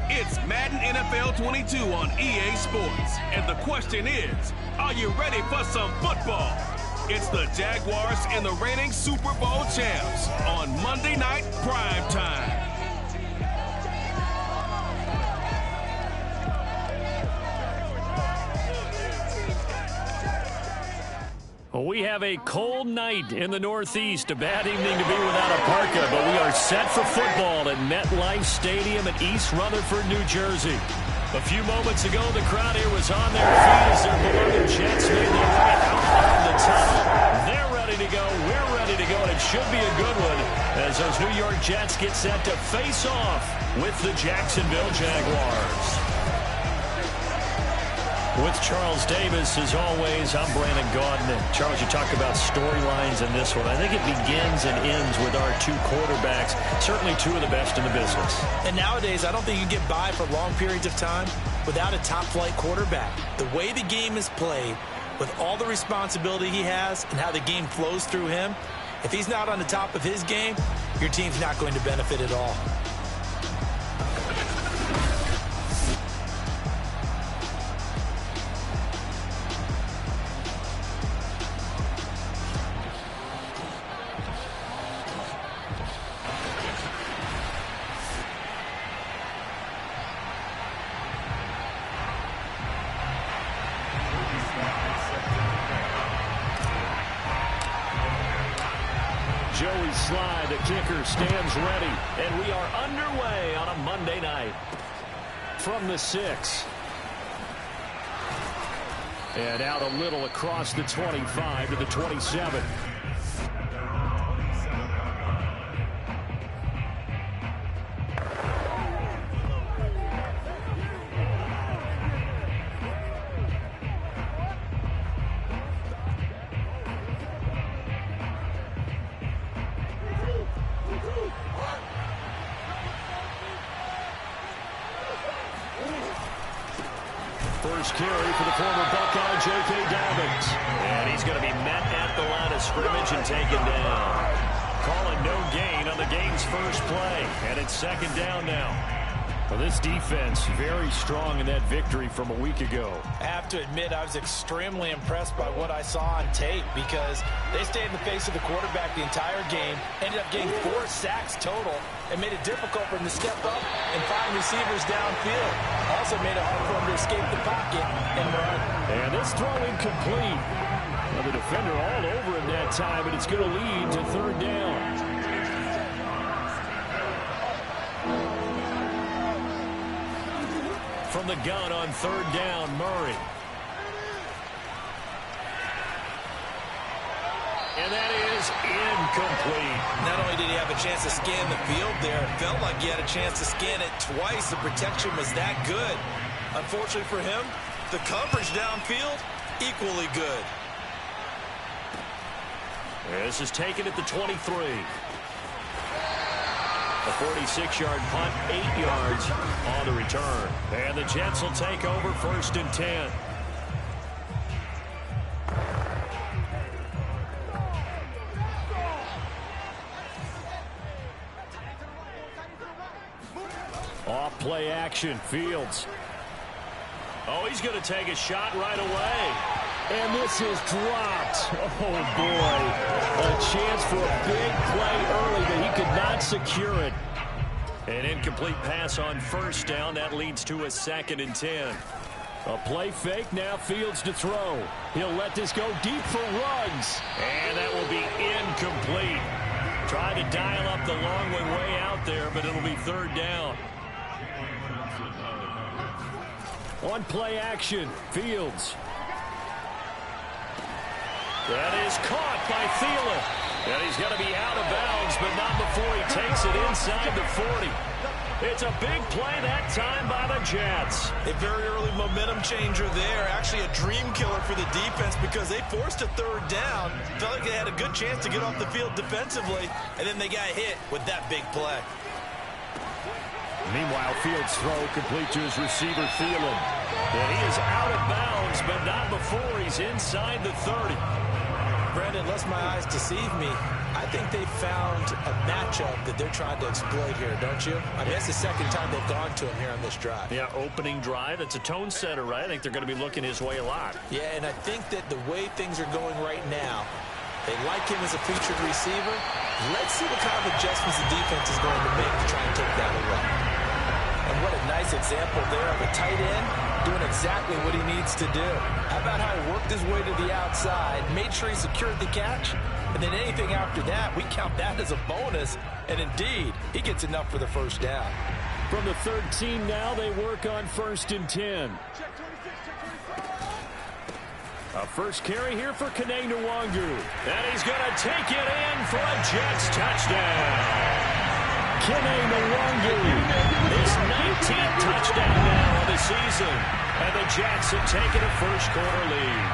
It's Madden NFL 22 on EA Sports. And the question is, are you ready for some football? It's the Jaguars and the reigning Super Bowl champs on Monday Night Prime Time. Well, we have a cold night in the Northeast. A bad evening to be without a parka, but we are set for football at MetLife Stadium in East Rutherford, New Jersey. A few moments ago, the crowd here was on their feet as their beloved Jets made their way out on the tunnel. They're ready to go. We're ready to go, and it should be a good one as those New York Jets get set to face off with the Jacksonville Jaguars. With Charles Davis, as always, I'm Brandon Gaudin. And Charles, you talk about storylines in this one. I think it begins and ends with our two quarterbacks, certainly two of the best in the business. And nowadays, I don't think you can get by for long periods of time without a top-flight quarterback. The way the game is played, with all the responsibility he has and how the game flows through him, if he's not on the top of his game, your team's not going to benefit at all. Joey Sly, the kicker, stands ready, and we are underway on a Monday night. From the 6. And out a little across the 25 to the 27. First carry for the former Buckeye, J.K. Dobbins. And he's going to be met at the line of scrimmage and taken down. Calling no gain on the game's first play. And it's second down now. Well, this defense very strong in that victory from a week ago. I have to admit, I was extremely impressed by what I saw on tape because they stayed in the face of the quarterback the entire game, ended up getting 4 sacks total, and made it difficult for him to step up and find receivers downfield. Also made it hard for him to escape the pocket and run. And this throw incomplete. Well, the defender all over him that time, and it's going to lead to third down. From the gun on third down, Murray. And that is incomplete. Not only did he have a chance to scan the field there, it felt like he had a chance to scan it twice. The protection was that good. Unfortunately for him, the coverage downfield, equally good. This is taken at the 23. A 46-yard punt, 8 yards on the return. And the Jets will take over first and 10. Off play action, Fields. Oh, he's going to take a shot right away. And this is dropped. Oh, boy. A chance for a big play early, but he could not secure it. An incomplete pass on first down. That leads to a second and 10. A play fake. Now Fields to throw. He'll let this go deep for Ruggs. And that will be incomplete. Tried to dial up the long way out there, but it'll be third down. On play action, Fields. That is caught by Thielen. And he's going to be out of bounds, but not before he takes it inside the 40. It's a big play that time by the Jets. A very early momentum changer there. Actually a dream killer for the defense because they forced a third down. Felt like they had a good chance to get off the field defensively, and then they got hit with that big play. Meanwhile, Fields' throw complete to his receiver, Thielen. And he is out of bounds, but not before he's inside the 30. Brandon, lest my eyes deceive me, I think they found a matchup that they're trying to exploit here, don't you? I mean, that's the second time they've gone to him here on this drive. Yeah, opening drive. It's a tone setter, right? I think they're going to be looking his way a lot. Yeah, and I think that the way things are going right now, they like him as a featured receiver. Let's see what kind of adjustments the defense is going to make to try and take that away. And what a nice example there of a tight end doing exactly what he needs to do. How about how he worked his way to the outside, made sure he secured the catch, and then anything after that, we count that as a bonus. And indeed, he gets enough for the first down. From the 13 now, they work on 1st and 10. A first carry here for Kene Nwangu. And he's going to take it in for a Jets touchdown. Kene Nwangu, his 19th touchdown now of the season. And the Jets have taken a first-quarter lead.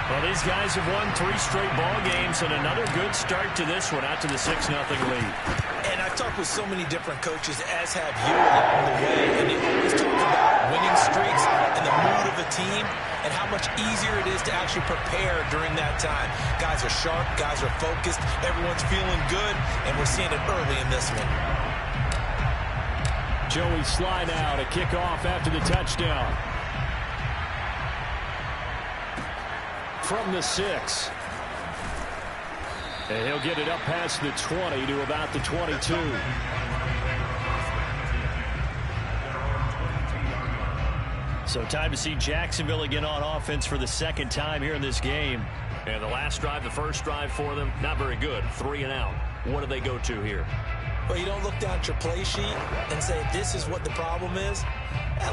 Well, these guys have won 3 straight ball games, and another good start to this one, out to the 6-0 lead. And I've talked with so many different coaches, as have you, along the way, and they always talk about winning streaks and the mood of a team and how much easier it is to actually prepare during that time. Guys are sharp, guys are focused, everyone's feeling good, and we're seeing it early in this one. Joey Sly now to kick off after the touchdown. From the 6. And he'll get it up past the 20 to about the 22. So time to see Jacksonville again on offense for the second time here in this game. And the last drive, the first drive for them, not very good. 3 and out. What do they go to here? Well, you don't look down at your play sheet and say, this is what the problem is.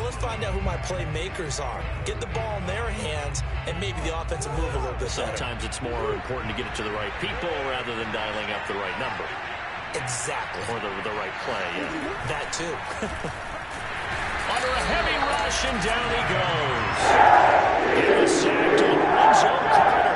Let's find out who my playmakers are. Get the ball in their hands, and maybe the offense will move a little bit better. Sometimes it's more important to get it to the right people rather than dialing up the right number. Exactly. Or the right play, yeah. That too. Under a heavy rush, and down he goes. Get a sack to Lorenzo Carter.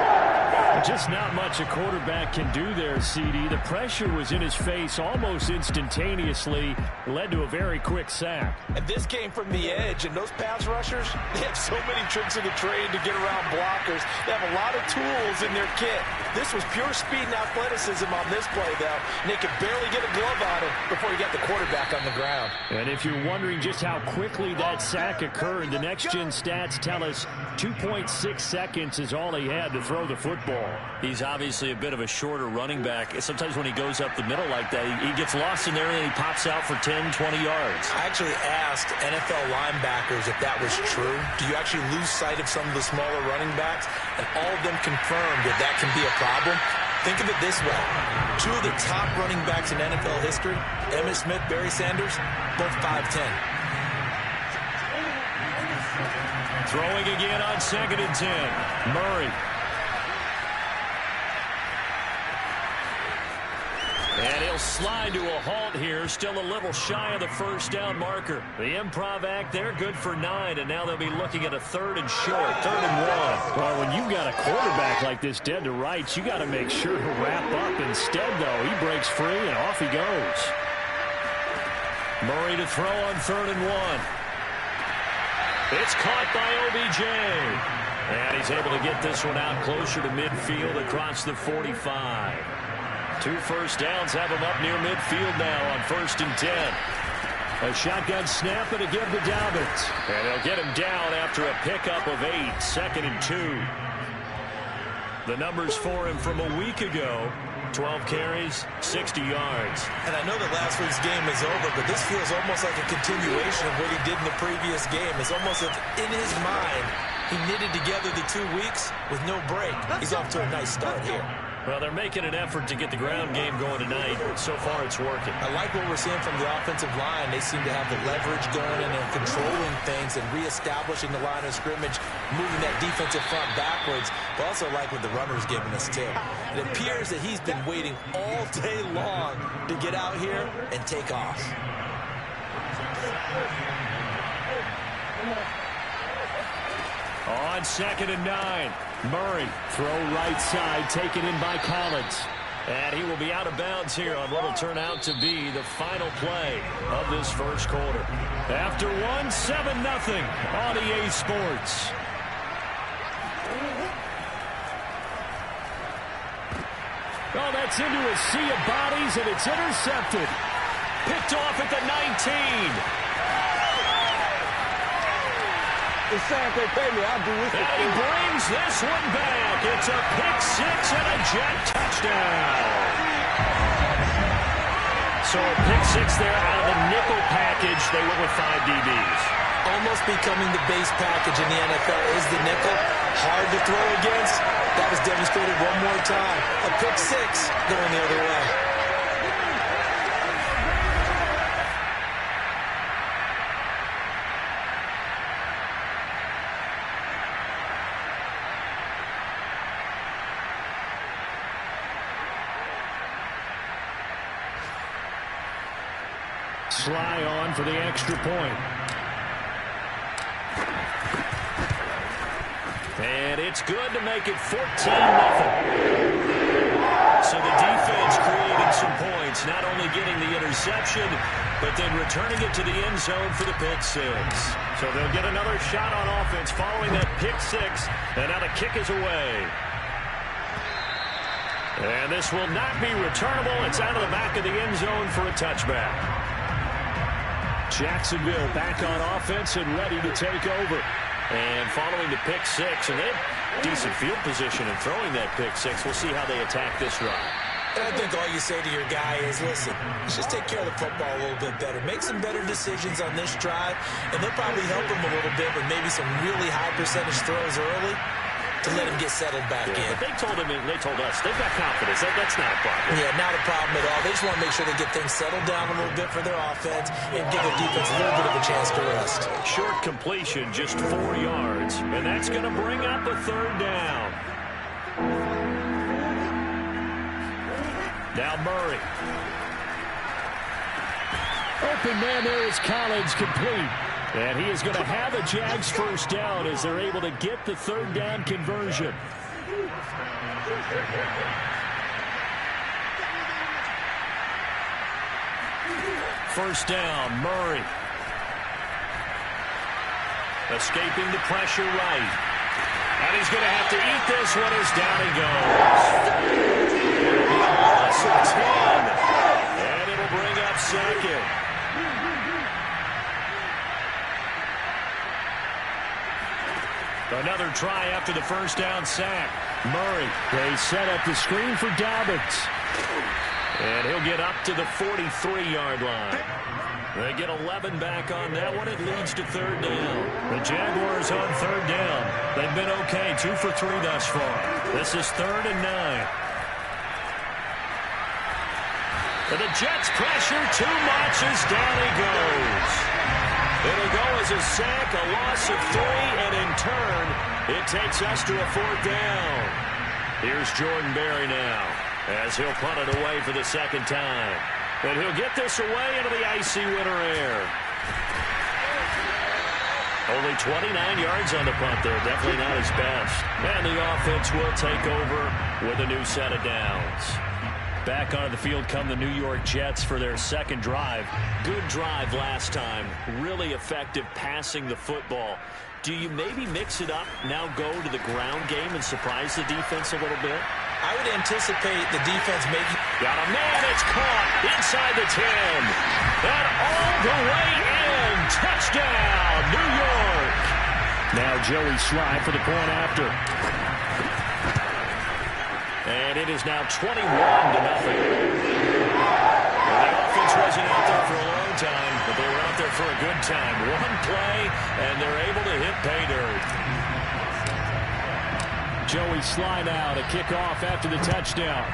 Just not much a quarterback can do there, CD. The pressure was in his face almost instantaneously, led to a very quick sack. And this came from the edge, and those pass rushers, they have so many tricks of the trade to get around blockers. They have a lot of tools in their kit. This was pure speed and athleticism on this play, though, and they could barely get a glove on him before he got the quarterback on the ground. And if you're wondering just how quickly that sack occurred, the next-gen stats tell us 2.6 seconds is all he had to throw the football. He's obviously a bit of a shorter running back. Sometimes when he goes up the middle like that, he gets lost in there and he pops out for 10, 20 yards. I actually asked NFL linebackers if that was true. Do you actually lose sight of some of the smaller running backs? And all of them confirmed that that can be a problem. Think of it this way. 2 of the top running backs in NFL history, Emmitt Smith, Barry Sanders, both 5'10". Throwing again on 2nd and 10. Murray. And he'll slide to a halt here, still a little shy of the first down marker. The improv act there, good for 9, and now they'll be looking at a 3rd and short, 3rd and 1. Well, when you've got a quarterback like this dead to rights, you got to make sure to wrap up. Instead, though, he breaks free and off he goes. Murray to throw on 3rd and 1. It's caught by OBJ. And he's able to get this one out closer to midfield across the 45. 2 first downs have him up near midfield now on 1st and 10. A shotgun snap and a give to Dobbins. And they'll get him down after a pickup of 8, 2nd and 2. The numbers for him from a week ago, 12 carries, 60 yards. And I know that last week's game is over, but this feels almost like a continuation of what he did in the previous game. It's almost as in his mind, he knitted together the 2 weeks with no break. He's off to a nice start here. Well, they're making an effort to get the ground game going tonight. So far, it's working. I like what we're seeing from the offensive line. They seem to have the leverage going and controlling things and reestablishing the line of scrimmage, moving that defensive front backwards. But also like what the runner's giving us, too. It appears that he's been waiting all day long to get out here and take off. On 2nd and 9, Murray, throw right side, taken in by Collins. And he will be out of bounds here on what will turn out to be the final play of this first quarter. After 7-0 on EA Sports. Oh, that's into a sea of bodies, and it's intercepted. Picked off at the 19. It's sad if they pay me, I'll do this. And he brings this one back. It's a pick six and a Jet touchdown. So a pick six there out of the nickel package. They went with 5 DBs. Almost becoming the base package in the NFL is the nickel. Hard to throw against. That was demonstrated one more time. A pick six going the other way. Sly on for the extra point. And it's good to make it 14-0. So the defense creating some points, not only getting the interception, but then returning it to the end zone for the pick six. So they'll get another shot on offense following that pick six, and now the kick is away. And this will not be returnable. It's out of the back of the end zone for a touchback. Jacksonville back on offense and ready to take over. And following the pick six, and they have decent field position in throwing that pick six. We'll see how they attack this drive. And I think all you say to your guy is, listen, let's just take care of the football a little bit better. Make some better decisions on this drive, and they'll probably help him a little bit with maybe some really high percentage throws early to let him get settled back in. But they told us they've got confidence. That's not a problem. Yeah, not a problem at all. They just want to make sure they get things settled down a little bit for their offense and give their defense a little bit of a chance to rest. Short completion, just 4 yards, and that's going to bring up a third down. Now Murray. Open man there is Collins, complete. And he is going to have a Jags first down as they're able to get the third down conversion. First down, Murray. Escaping the pressure right. And he's going to have to eat this one as down he goes. It'll be a loss of 10. And it'll bring up second. Another try after the first down sack. Murray, they set up the screen for Dobbins. And he'll get up to the 43-yard line. They get 11 back on that one. It leads to third down. The Jaguars on third down. They've been okay, 2 for 3 thus far. This is 3rd and 9. And the Jets pressure too much as down he goes. It'll go as a sack, a loss of 3, and in turn, it takes us to a 4th down. Here's Jordan Berry now, as he'll punt it away for the second time. And he'll get this away into the icy winter air. Only 29 yards on the punt there, definitely not his best. And the offense will take over with a new set of downs. Back onto the field come the New York Jets for their second drive. Good drive last time. Really effective passing the football. Do you maybe mix it up, now go to the ground game and surprise the defense a little bit? I would anticipate the defense making... Got a man, it's caught inside the 10. And all the way in. Touchdown, New York. Now Joey Sly for the point after. And it is now 21-0. Well, the offense wasn't out there for a long time, but they were out there for a good time. One play, and they're able to hit pay dirt. Joey Sly now to kick off after the touchdown.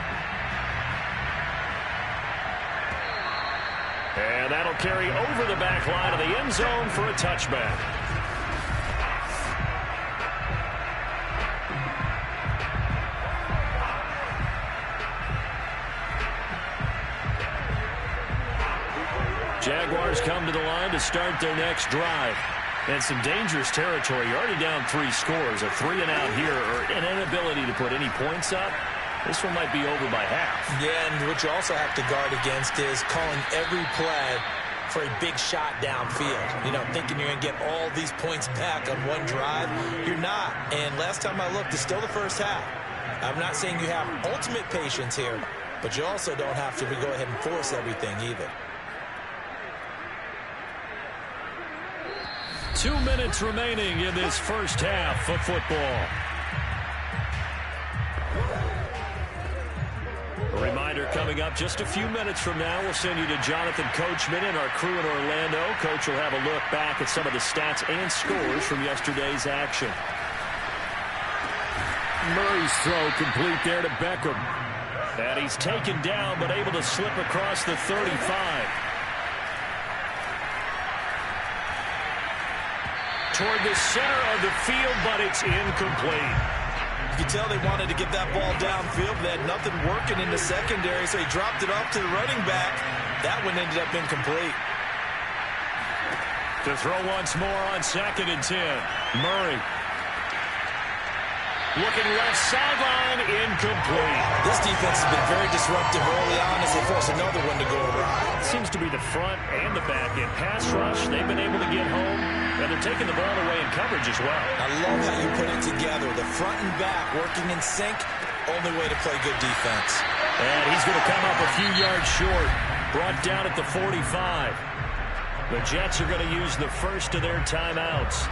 And that'll carry over the back line of the end zone for a touchback. Jaguars come to the line to start their next drive. And some dangerous territory. You're already down 3 scores. A 3-and-out here, or an inability to put any points up. This one might be over by half. Yeah, and what you also have to guard against is calling every play for a big shot downfield. You know, thinking you're going to get all these points back on one drive. You're not. And last time I looked, it's still the first half. I'm not saying you have ultimate patience here, but you also don't have to go ahead and force everything either. 2 minutes remaining in this first half of football. A reminder coming up just a few minutes from now. We'll send you to Jonathan Coachman and our crew in Orlando. Coach will have a look back at some of the stats and scores from yesterday's action. Murray's throw complete there to Beckham. And he's taken down but able to slip across the 35. Toward the center of the field, but it's incomplete. You can tell they wanted to get that ball downfield, but they had nothing working in the secondary, so he dropped it off to the running back. That one ended up incomplete. To throw once more on 2nd and 10. Murray. Looking left sideline, incomplete. This defense has been very disruptive early on as they force another one to go awry. Seems to be the front and the back end. Pass rush, they've been able to get home, and they're taking the ball away in coverage as well. I love how you put it together. The front and back working in sync, only way to play good defense. And he's going to come up a few yards short. Brought down at the 45. The Jets are going to use the first of their timeouts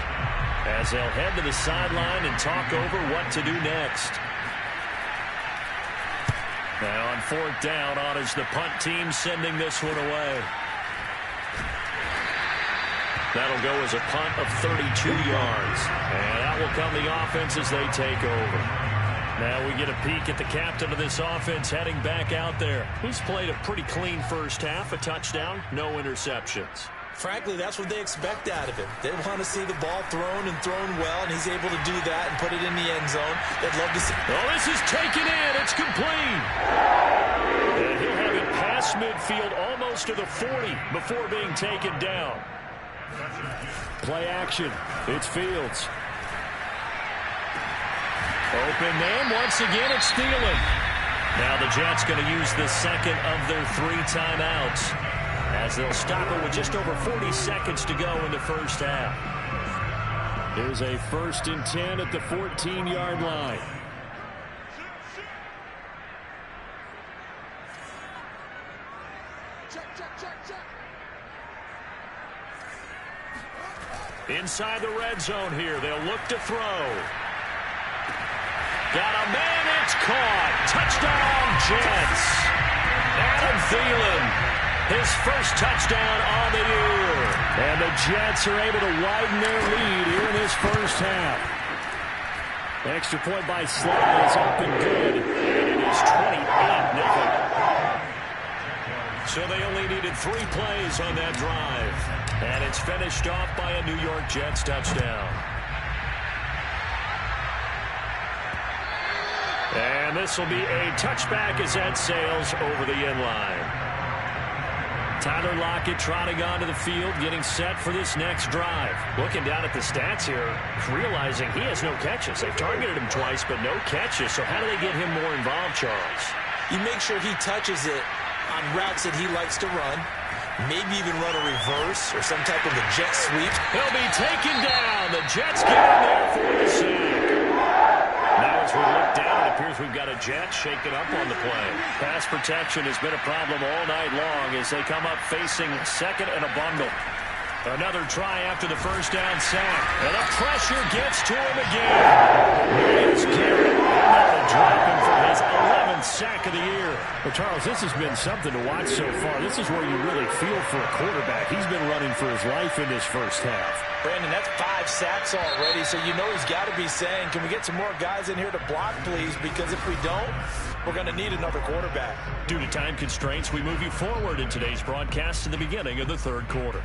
as they'll head to the sideline and talk over what to do next. Now on 4th down, on is the punt team sending this one away. That'll go as a punt of 32 yards. And that will come the offense as they take over. Now we get a peek at the captain of this offense heading back out there. He's played a pretty clean first half, a touchdown, no interceptions. Frankly, that's what they expect out of him. They want to see the ball thrown and thrown well, and he's able to do that and put it in the end zone. They'd love to see. Oh, this is taken in. It's complete. And he'll have it past midfield almost to the 40 before being taken down. Play action. It's Fields. Open man. Once again, it's Thielen. Now the Jets going to use the second of their 3 timeouts, as they'll stop it with just over 40 seconds to go in the first half. Here's a 1st and 10 at the 14-yard line. Inside the red zone here, they'll look to throw. Got a man, it's caught. Touchdown, Jets. Adam Thielen. His first touchdown on the year. And the Jets are able to widen their lead here in this first half. Extra point by Slye is up and good. And it is 28-0. So they only needed 3 plays on that drive. And it's finished off by a New York Jets touchdown. And this will be a touchback as that sails over the end line. Tyler Lockett trotting onto the field, getting set for this next drive. Looking down at the stats here, realizing he has no catches. They've targeted him twice, but no catches. So how do they get him more involved, Charles? You make sure he touches it on routes that he likes to run. Maybe even run a reverse or some type of a jet sweep. He'll be taken down. The Jets get in there for the sack. Now as we look down, it appears we've got a Jet shaken up on the play. Pass protection has been a problem all night long as they come up facing 2nd and a bundle. Another try after the first down sack. And the pressure gets to him again. Myles Garrett dropping for his 11th sack of the year. Well, Charles, this has been something to watch so far. This is where you really feel for a quarterback. He's been running for his life in this first half. Brandon, that's 5 sacks already, so you know he's got to be saying, can we get some more guys in here to block, please? Because if we don't, we're going to need another quarterback. Due to time constraints, we move you forward in today's broadcast to the beginning of the 3rd quarter.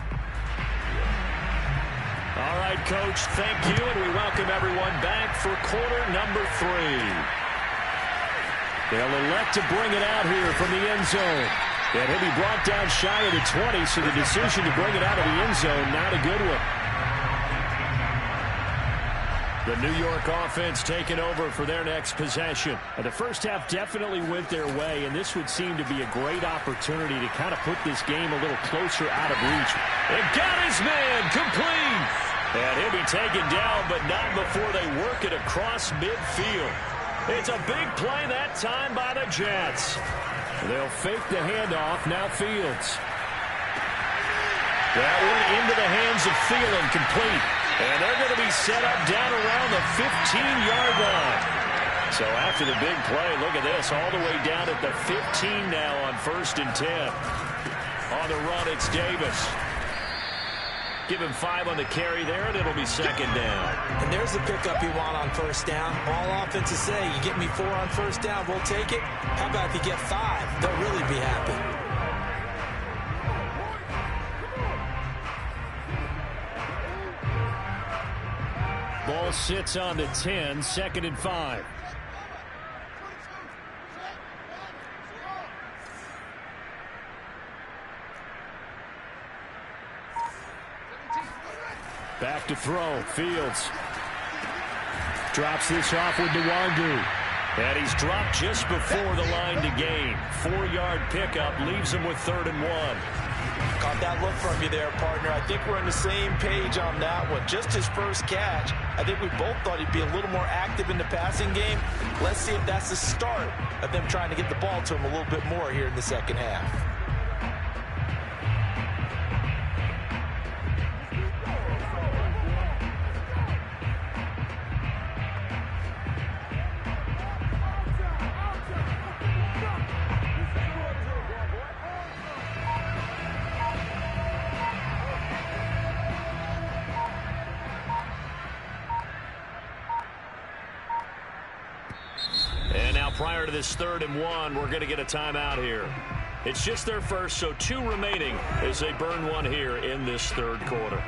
All right, Coach, thank you, and we welcome everyone back for quarter number 3. They'll elect to bring it out here from the end zone. And he'll be brought down shy of the 20, so the decision to bring it out of the end zone, not a good one. The New York offense taking over for their next possession. And the first half definitely went their way, and this would seem to be a great opportunity to kind of put this game a little closer out of reach. And got his man complete. And he'll be taken down, but not before they work it across midfield. It's a big play that time by the Jets. They'll fake the handoff. Now Fields. That one into the hands of Thielen, complete. And they're going to be set up down around the 15-yard line. So after the big play, look at this, all the way down at the 15 now on 1st and 10. On the run, it's Davis. Give him 5 on the carry there, and it'll be 2nd down. And there's the pickup you want on 1st down. All offenses say, you get me 4 on 1st down, we'll take it. How about if you get 5? They'll really be happy. Ball sits on the 10, 2nd and 5. Back to throw. Fields drops this off with Nwangu. And he's dropped just before the line to gain. 4-yard pickup leaves him with 3rd and 1. Caught that look from you there, partner. I think we're on the same page on that one. Just his first catch. I think we both thought he'd be a little more active in the passing game. Let's see if that's the start of them trying to get the ball to him a little bit more here in the second half. Prior to this 3rd and 1, we're going to get a timeout here. It's just their first, so 2 remaining as they burn one here in this 3rd quarter.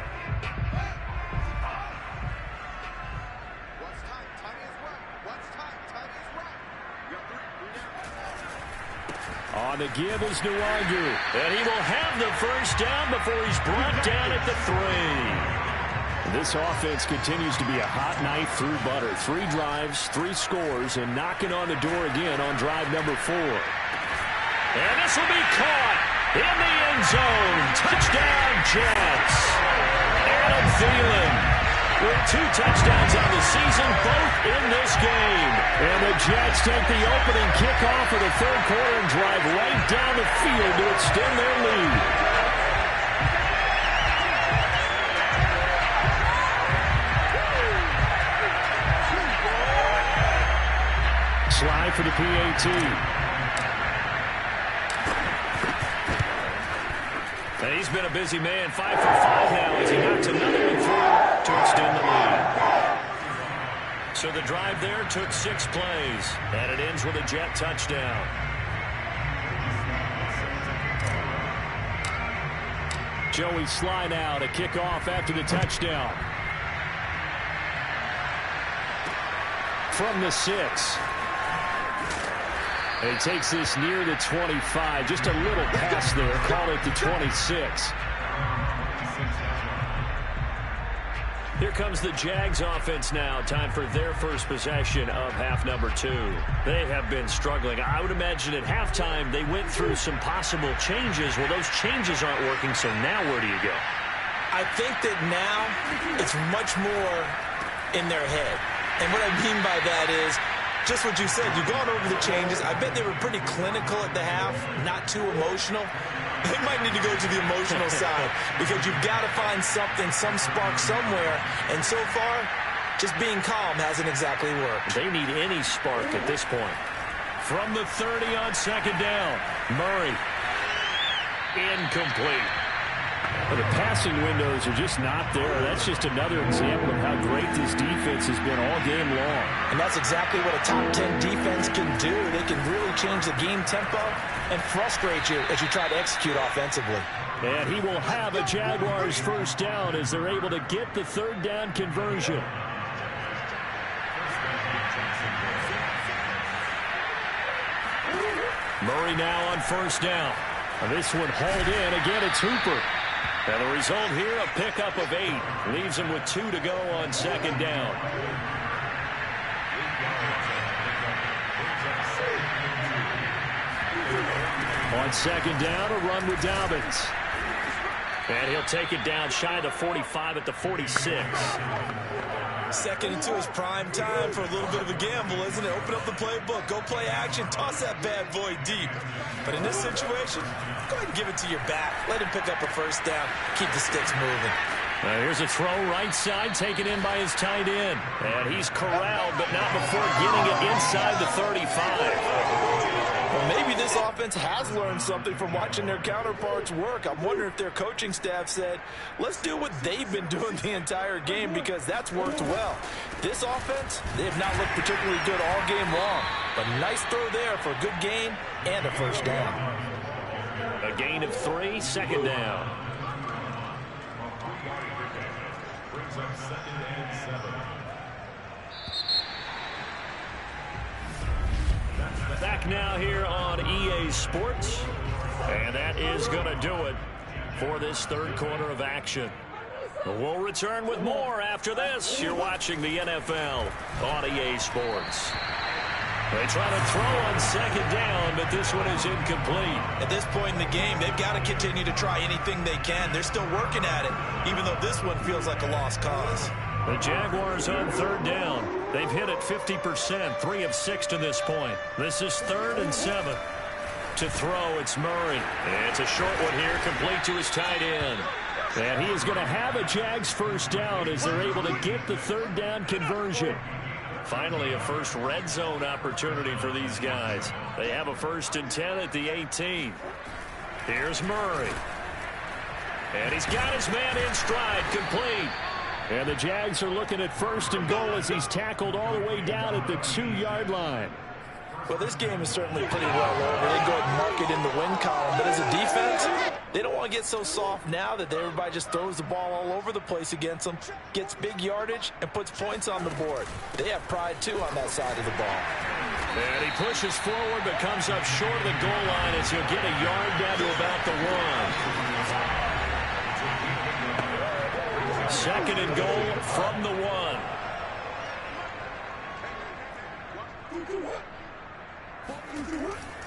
On the give is Nwangu, and he will have the 1st down before he's brought down at the 3. This offense continues to be a hot knife through butter. 3 drives, 3 scores, and knocking on the door again on drive number 4. And this will be caught in the end zone. Touchdown, Jets. Adam Thielen with 2 touchdowns on the season, both in this game. And the Jets take the opening kickoff of the 3rd quarter and drive right down the field to extend their lead. Slide for the PAT. And he's been a busy man. 5 for 5 now as he knocks another one through to extend the lead. So the drive there took 6 plays. And it ends with a Jet touchdown. Joey Slye now to kick off after the touchdown. From the 6. And he takes this near the 25. Just a little pass there. Call it the 26. Here comes the Jags offense now. Time for their first possession of half number 2. They have been struggling. I would imagine at halftime they went through some possible changes. Well, those changes aren't working, so now where do you go? I think that now it's much more in their head. And what I mean by that is, just what you said, you've gone over the changes. I bet they were pretty clinical at the half, not too emotional. They might need to go to the emotional side because you've got to find something, some spark somewhere. And so far, just being calm hasn't exactly worked. They need any spark at this point. From the 30 on 2nd down, Murray. Incomplete. But the passing windows are just not there. That's just another example of how great this defense has been all game long. And that's exactly what a top 10 defense can do. They can really change the game tempo and frustrate you as you try to execute offensively. And he will have a Jaguars 1st down as they're able to get the 3rd down conversion. Murray now on 1st down. This one hauled in. Again, it's Hooper. And the result here, a pickup of 8. Leaves him with 2 to go on 2nd down. On 2nd down, a run with Dobbins. And he'll take it down shy of the 45 at the 46. Second into his prime time for a little bit of a gamble, isn't it? Open up the playbook, go play action, toss that bad boy deep. But in this situation, go ahead and give it to your back. Let him pick up a first down. Keep the sticks moving. Here's a throw right side, taken in by his tight end. And he's corralled, but not before getting it inside the 35. Well, maybe this offense has learned something from watching their counterparts work. I'm wondering if their coaching staff said, let's do what they've been doing the entire game, because that's worked well. This offense, they have not looked particularly good all game long. But nice throw there for a good gain and a first down. A gain of 3, second down. Back now here on EA Sports, and that is going to do it for this third quarter of action. We'll return with more after this. You're watching the NFL on EA Sports. They try to throw on second down, but this one is incomplete. At this point in the game, they've got to continue to try anything they can. They're still working at it, even though this one feels like a lost cause. The Jaguars on third down. They've hit it 50%, 3 of 6 to this point. This is 3rd and 7. To throw, it's Murray. It's a short one here, complete to his tight end. And he is going to have a Jags first down as they're able to get the third down conversion. Finally, a first red zone opportunity for these guys. They have a 1st and 10 at the 18. Here's Murray. And he's got his man in stride, complete. And the Jags are looking at 1st and goal as he's tackled all the way down at the 2-yard line. Well, this game is certainly pretty well over. They go ahead and mark it in the win column. But as a defense, they don't want to get so soft now that everybody just throws the ball all over the place against them, gets big yardage, and puts points on the board. They have pride, too, on that side of the ball. And he pushes forward but comes up short of the goal line as he'll get a yard down to about the 1. 2nd and goal from the 1.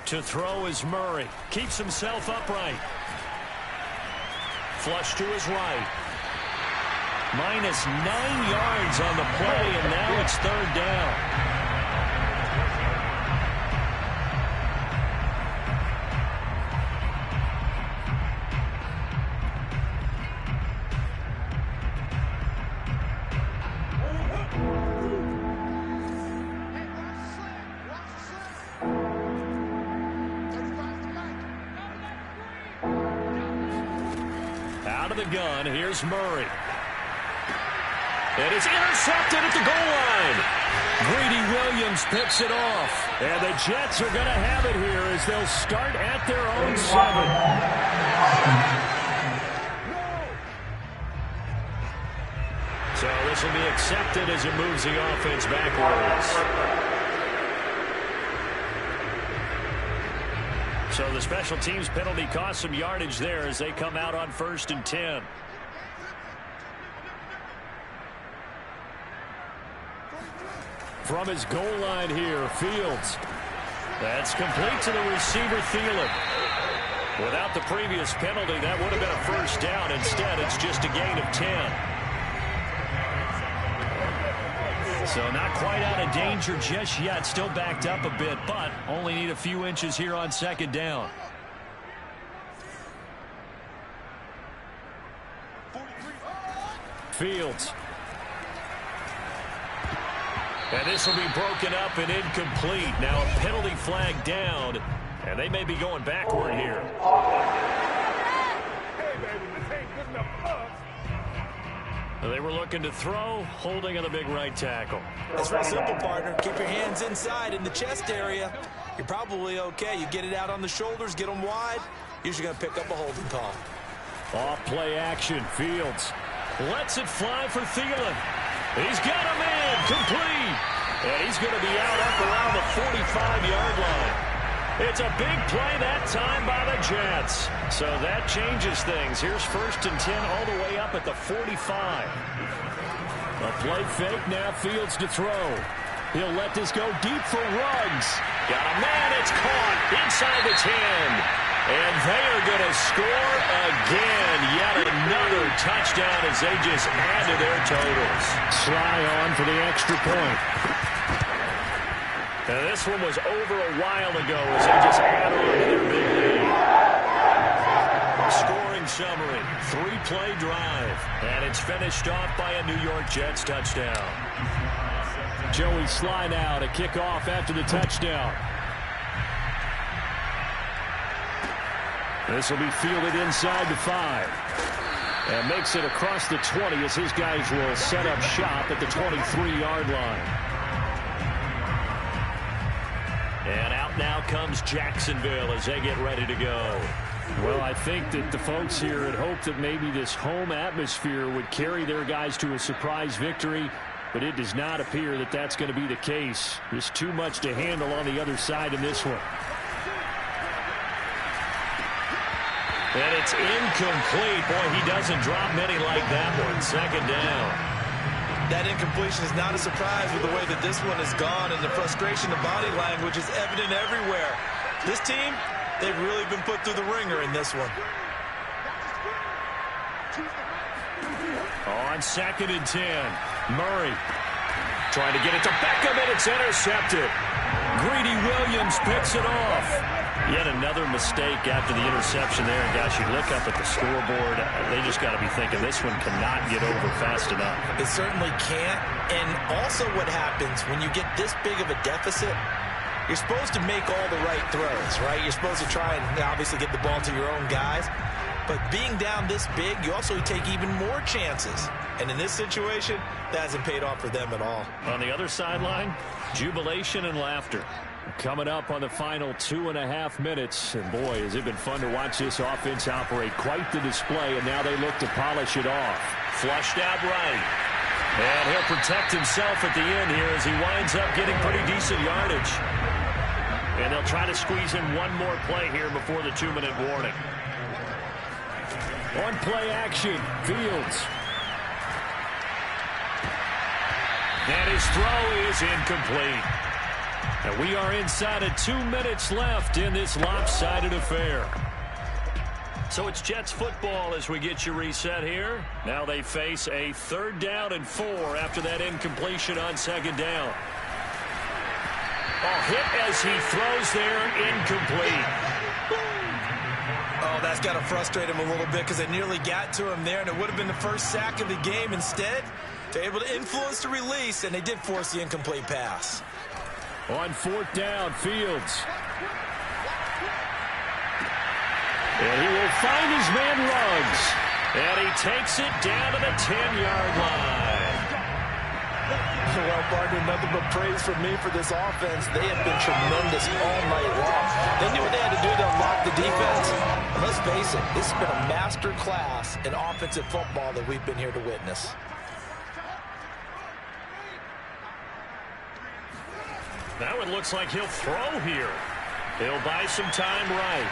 To throw is Murray. Keeps himself upright. Flush to his right. Minus 9 yards on the play, and now it's 3rd down. Gun. Here's Murray. It is intercepted at the goal line. Greedy Williams picks it off. And the Jets are going to have it here as they'll start at their own 7. So this will be accepted as it moves the offense backwards. So the special teams penalty cost some yardage there as they come out on 1st and 10. From his goal line here, Fields. That's complete to the receiver, Thielen. Without the previous penalty, that would have been a first down. Instead, it's just a gain of 10. So not quite out of danger just yet. Still backed up a bit, but only need a few inches here on 2nd down. Fields. And this will be broken up and incomplete. Now a penalty flag down, and they may be going backward here. They were looking to throw, holding on the big right tackle. It's real simple, partner. Keep your hands inside in the chest area. You're probably okay. You get it out on the shoulders, get them wide. Usually going to pick up a holding call. Off play action. Fields lets it fly for Thielen. He's got a man complete. And he's going to be out up around the 45-yard line. It's a big play that time by the Jets. So that changes things. Here's 1st and 10 all the way up at the 45. A play fake, now Fields to throw. He'll let this go deep for Ruggs. Got a man, it's caught inside the 10. And they are going to score again. Yet another touchdown as they just add to their totals. Sly on for the extra point. And this one was over a while ago as they just add on to their big lead. Scoring summary, 3-play drive. And it's finished off by a New York Jets touchdown. Joey Sly now to kick off after the touchdown. This will be fielded inside the 5. And makes it across the 20 as his guys will set up shop at the 23-yard line. And out now comes Jacksonville as they get ready to go. Well, I think that the folks here had hoped that maybe this home atmosphere would carry their guys to a surprise victory, but it does not appear that that's going to be the case. There's too much to handle on the other side in this one. And it's incomplete. Boy, he doesn't drop many like that one. Second down. That incompletion is not a surprise with the way that this one has gone, and the frustration, the body language is evident everywhere. This team, they've really been put through the ringer in this one. On 2nd and 10, Murray trying to get it to Beckham, and it's intercepted. Greedy Williams picks it off. Yet another mistake after the interception there. And gosh, you look up at the scoreboard, they just got to be thinking this one cannot get over fast enough. It certainly can't. And also what happens when you get this big of a deficit, you're supposed to make all the right throws, right? You're supposed to try and obviously get the ball to your own guys. But being down this big, you also take even more chances. And in this situation, that hasn't paid off for them at all. On the other sideline, jubilation and laughter. Coming up on the final 2.5 minutes. And boy, has it been fun to watch this offense operate. Quite the display, and now they look to polish it off. Flushed out right. And he'll protect himself at the end here as he winds up getting pretty decent yardage. And they'll try to squeeze in one more play here before the 2-minute warning. On play action, Fields. And his throw is incomplete. And we are inside of 2 minutes left in this lopsided affair. So it's Jets football as we get you reset here. Now they face a 3rd down and 4 after that incompletion on 2nd down. A hit as he throws there, incomplete. Oh, that's got to frustrate him a little bit because they nearly got to him there, and it would have been the first sack of the game. Instead, they're able to influence the release, and they did force the incomplete pass. On 4th down, Fields. And he will find his man Ruggs. And he takes it down to the 10-yard line. Well, partner, nothing but praise from me for this offense. They have been tremendous all night long. They knew what they had to do to unlock the defense. And let's face it, this has been a master class in offensive football that we've been here to witness. Now it looks like he'll throw here. He'll buy some time right.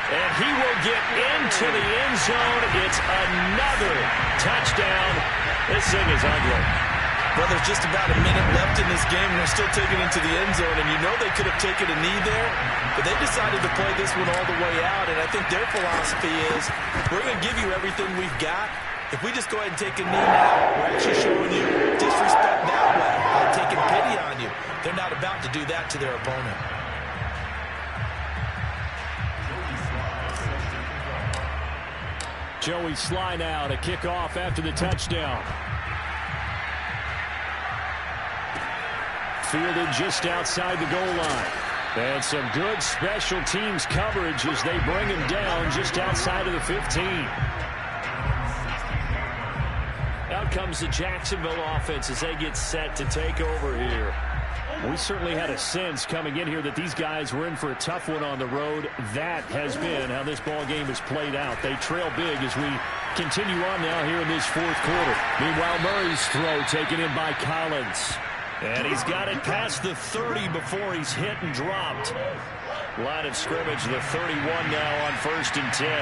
And he will get into the end zone. It's another touchdown. This thing is ugly. Well, there's just about a minute left in this game, and they're still taking it to the end zone. And you know they could have taken a knee there, but they decided to play this one all the way out. And I think their philosophy is, we're going to give you everything we've got. If we just go ahead and take a knee now, we're actually showing you disrespect that way, taking pity on you. They're not about to do that to their opponent. Joey Sly now to kick off after the touchdown. Fielded just outside the goal line. And some good special teams coverage as they bring him down just outside of the 15. Out comes the Jacksonville offense as they get set to take over here. We certainly had a sense coming in here that these guys were in for a tough one on the road. That has been how this ball game has played out. They trail big as we continue on now here in this 4th quarter. Meanwhile, Murray's throw taken in by Collins. And he's got it past the 30 before he's hit and dropped. Line of scrimmage, the 31 now on 1st and 10.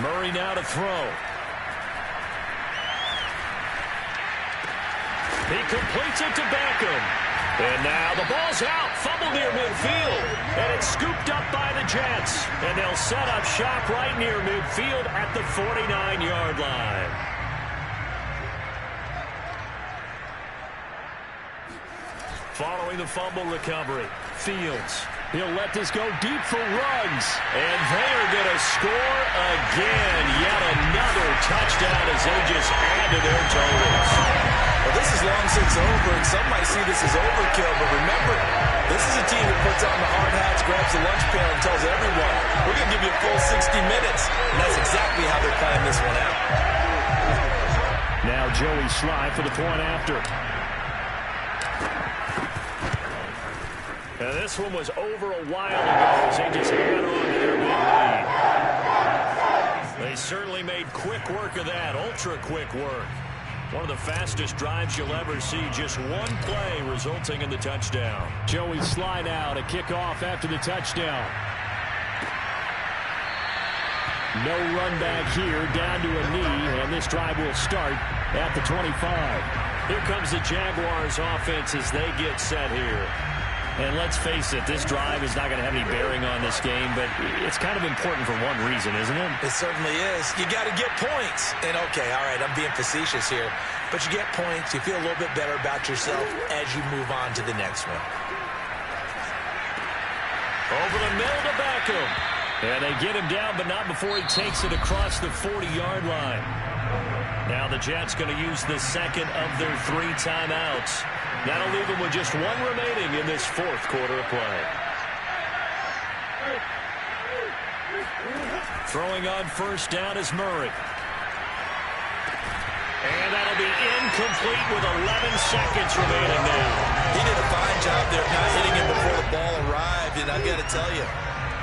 Murray now to throw. He completes it to Beckham. And now the ball's out. Fumble near midfield. And it's scooped up by the Jets. And they'll set up shop right near midfield at the 49-yard line. Following the fumble recovery, Fields. He'll let this go deep for Ruggs. And they are going to score again. Yet another touchdown as they just add to their totals. Well, this is long since over, and some might see this as overkill. But remember, this is a team that puts on the hard hats, grabs the lunch pail, and tells everyone, we're going to give you a full 60 minutes. And that's exactly how they're playing this one out. Now Joey Sly for the point after. And this one was over a while ago as they just held on to their big lead. They certainly made quick work of that, ultra quick work. One of the fastest drives you'll ever see, just one play resulting in the touchdown. Joey Sly now to kick off after the touchdown. No run back here, down to a knee, and this drive will start at the 25. Here comes the Jaguars offense as they get set here. And let's face it, this drive is not going to have any bearing on this game, but it's kind of important for one reason, isn't it? It certainly is. You got to get points. And, okay, all right, I'm being facetious here. But you get points, you feel a little bit better about yourself as you move on to the next one. Over the middle to Beckham. And they get him down, but not before he takes it across the 40-yard line. Now the Jets going to use the second of their 3 timeouts. That'll leave them with just one remaining in this fourth quarter of play. Throwing on first down is Murray. And that'll be incomplete with 11 seconds remaining now. He did a fine job there not hitting him before the ball arrived, and I've got to tell you,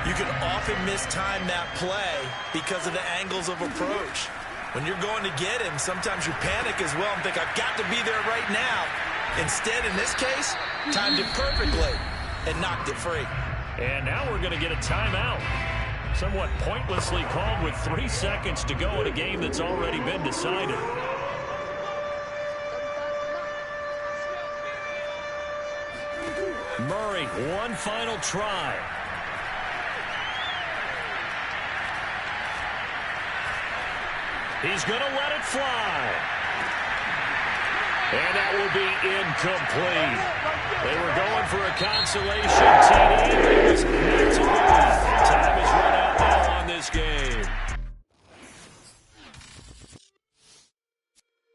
you can often mistime that play because of the angles of approach. When you're going to get him, sometimes you panic as well and think, I've got to be there right now. Instead, in this case, timed it perfectly and knocked it free. And now we're going to get a timeout. Somewhat pointlessly called with 3 seconds to go in a game that's already been decided. Murray, one final try. He's going to let it fly. And that will be incomplete. They were going for a consolation TD. It was